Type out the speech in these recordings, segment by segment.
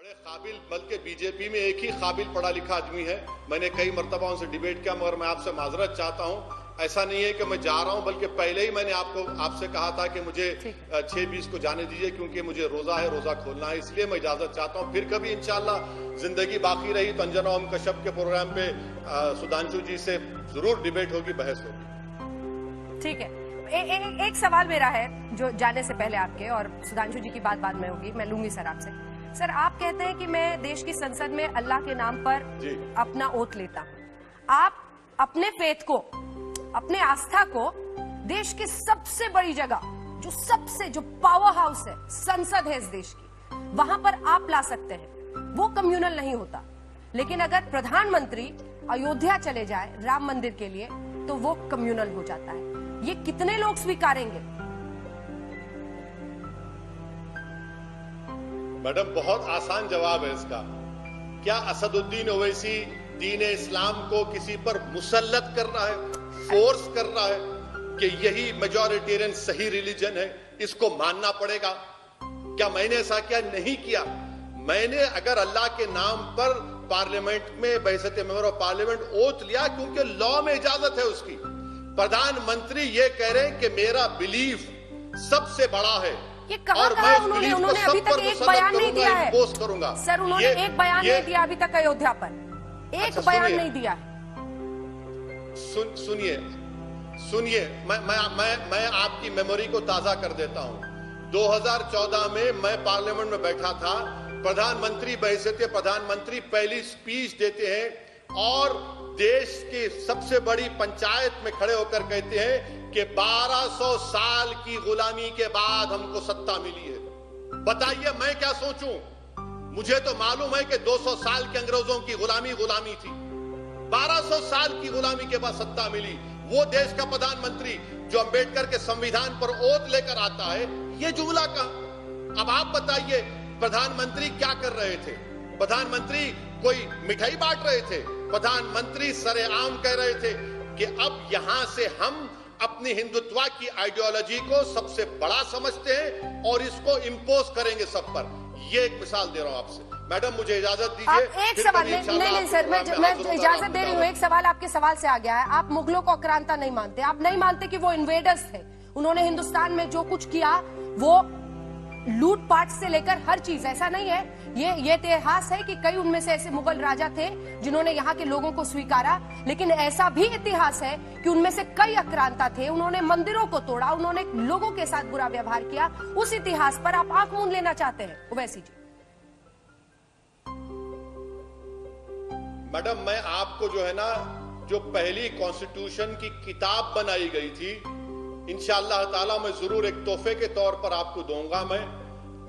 बड़े काबिल, बल्कि बीजेपी में एक ही काबिल पढ़ा लिखा आदमी है। मैंने कई मर्तबा उनसे डिबेट किया, मगर मैं आपसे माजरत चाहता हूं। ऐसा नहीं है कि मैं जा रहा हूं, बल्कि पहले ही मैंने आपसे कहा था कि मुझे 6:20 को जाने दीजिए, क्योंकि मुझे रोजा है, रोजा खोलना है, इसलिए मैं इजाजत चाहता हूं। फिर कभी इंशाल्लाह जिंदगी बाकी रही तो अंजना ओम कश्यप के प्रोग्राम पे सुधांशु जी से जरूर डिबेट होगी, बहस होगी। ठीक है। एक सवाल मेरा है जो जाने से पहले आपके, और सुधांशु जी की बात बाद में होगी, मैं लूंगी सर आपसे। सर, आप कहते हैं कि मैं देश की संसद में अल्लाह के नाम पर अपना ओथ लेता हूं। आप अपने फेथ को, अपने आस्था को देश की सबसे बड़ी जगह, जो पावर हाउस है, संसद है इस देश की, वहां पर आप ला सकते हैं। वो कम्युनल नहीं होता। लेकिन अगर प्रधानमंत्री अयोध्या चले जाए राम मंदिर के लिए तो वो कम्युनल हो जाता है। ये कितने लोग स्वीकारेंगे? मैडम, बहुत आसान जवाब है इसका। क्या असदुद्दीन ओवैसी दीन इस्लाम को किसी पर मुसल्लत कर रहा है, फोर्स कर रहा है कि यही मेजॉरिटेरियन सही रिलीजन है, इसको मानना पड़ेगा? क्या मैंने ऐसा क्या? नहीं किया। मैंने अगर अल्लाह के नाम पर पार्लियामेंट में बहसत मेंबर ऑफ पार्लियामेंट ओथ लिया, क्योंकि लॉ में इजाजत है उसकी। प्रधानमंत्री ये कह रहे हैं कि मेरा बिलीफ सबसे बड़ा है, ये और मैं उन्होंने अभी तक एक बयान नहीं दिया है। करूंगा सर, उन्होंने एक बयान नहीं दिया अभी तक अयोध्या पर, एक बयान नहीं दिया। सुनिए, मैं आपकी मेमोरी को ताजा कर देता हूं। 2014 में मैं पार्लियामेंट में बैठा था। प्रधानमंत्री बहसत प्रधानमंत्री पहली स्पीच देते हैं और देश की सबसे बड़ी पंचायत में खड़े होकर कहते हैं कि 1200 साल की गुलामी के बाद हमको सत्ता मिली है। बताइए मैं क्या सोचूं? मुझे तो मालूम है कि 200 साल के अंग्रेजों की गुलामी थी। 1200 साल की गुलामी के बाद सत्ता मिली। वो देश का प्रधानमंत्री जो अंबेडकर के संविधान पर ओथ लेकर आता है, ये जुमला का। अब आप बताइए, प्रधानमंत्री क्या कर रहे थे? प्रधानमंत्री कोई मिठाई बांट रहे थे? प्रधानमंत्री सरेआम कह रहे थे कि अब यहां से हम अपनी हिंदुत्व की आइडियोलॉजी को सबसे बड़ा समझते हैं और इसको इंपोज करेंगे सब पर। ये एक मिसाल दे रहा हूं आपसे। मैडम, मुझे इजाजत दीजिए। एक सवाल नहीं सर, मैं इजाजत दे रही हूँ। एक सवाल आपके सवाल से आ गया है। आप मुगलों को आक्रांता नहीं मानते। आप नहीं मानते कि वो इन्वेडर्स थे। उन्होंने हिंदुस्तान में जो कुछ किया वो लूटपाट से लेकर हर चीज, ऐसा नहीं है। ये इतिहास है कि कई उनमें से ऐसे मुगल राजा थे जिन्होंने यहाँ के लोगों को स्वीकारा। लेकिन ऐसा भी इतिहास है कि उनमें से कई आक्रांता थे, उन्होंने मंदिरों को तोड़ा, उन्होंने लोगों के साथ बुरा व्यवहार किया। उस इतिहास पर आप आंख मूंद लेना चाहते हैं ओवैसी जी? मैडम, मैं आपको जो है ना, जो पहली कॉन्स्टिट्यूशन की किताब बनाई गई थी, इंशाअल्लाह ताला मैं जरूर एक तोहफे के तौर पर आपको दूंगा मैं।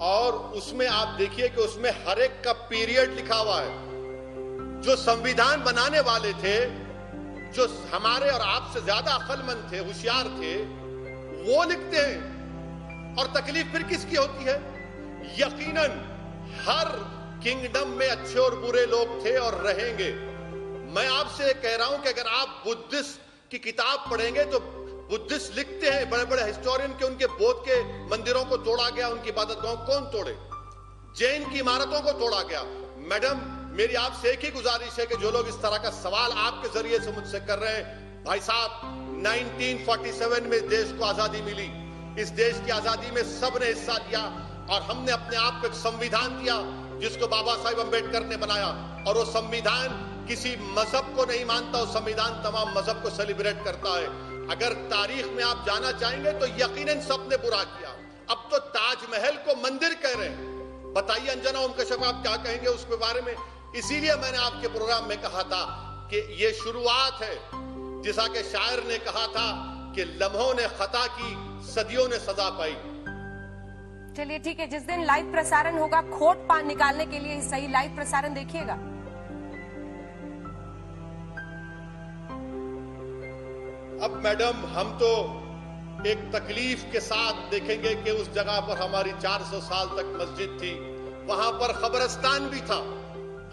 और उसमें आप देखिए कि उसमें हर एक का पीरियड लिखा हुआ है। जो संविधान बनाने वाले थे, जो हमारे और आपसे ज्यादा अक्लमंद थे, होशियार थे, वो लिखते हैं। और तकलीफ फिर किसकी होती है? यकीनन हर किंगडम में अच्छे और बुरे लोग थे और रहेंगे। मैं आपसे कह रहा हूं कि अगर आप बुद्धिस्ट की किताब पढ़ेंगे तो बुद्धिस्ट लिखते हैं, बड़े बड़े हिस्टोरियन के, उनके बौद्ध के मंदिरों को तोड़ा गया, उनकी इबादतगाहों कौन तोड़े? जैन की इमारतों को तोड़ा गया। मैडम, मेरी आपसे एक ही गुजारिश है कि जो लोग इस तरह का सवाल आपके जरिए से मुझसे कर रहे हैं, भाई साहब, 1947 में देश को आजादी मिली। इस देश की आजादी में सबने हिस्सा लिया और हमने अपने आप को एक संविधान दिया जिसको बाबा साहेब अम्बेडकर ने बनाया। और वो संविधान किसी मजहब को नहीं मानता, वो संविधान तमाम मजहब को सेलिब्रेट करता है। अगर तारीख में आप जाना चाहेंगे तो यकीनन सबने बुरा किया। अब तो ताजमहल को मंदिर कह रहे हैं। बताइए अंजना ओम कश्यप, आप क्या कहेंगे उसके बारे में? इसीलिए मैंने आपके प्रोग्राम में कहा था कि ये शुरुआत है। जैसा कि शायर ने कहा था कि लम्हों ने खता की, सदियों ने सजा पाई। चलिए ठीक है, जिस दिन लाइव प्रसारण होगा, खोट पान निकालने के लिए सही लाइव प्रसारण देखिएगा। अब मैडम, हम तो एक तकलीफ के साथ देखेंगे कि उस जगह पर हमारी 400 साल तक मस्जिद थी, वहां पर खबरस्तान भी था।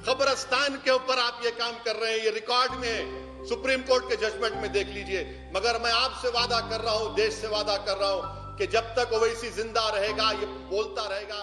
खबरस्तान के ऊपर आप ये काम कर रहे हैं, ये रिकॉर्ड में है, सुप्रीम कोर्ट के जजमेंट में देख लीजिए। मगर मैं आपसे वादा कर रहा हूं, देश से वादा कर रहा हूं कि जब तक ओवैसी जिंदा रहेगा, ये बोलता रहेगा।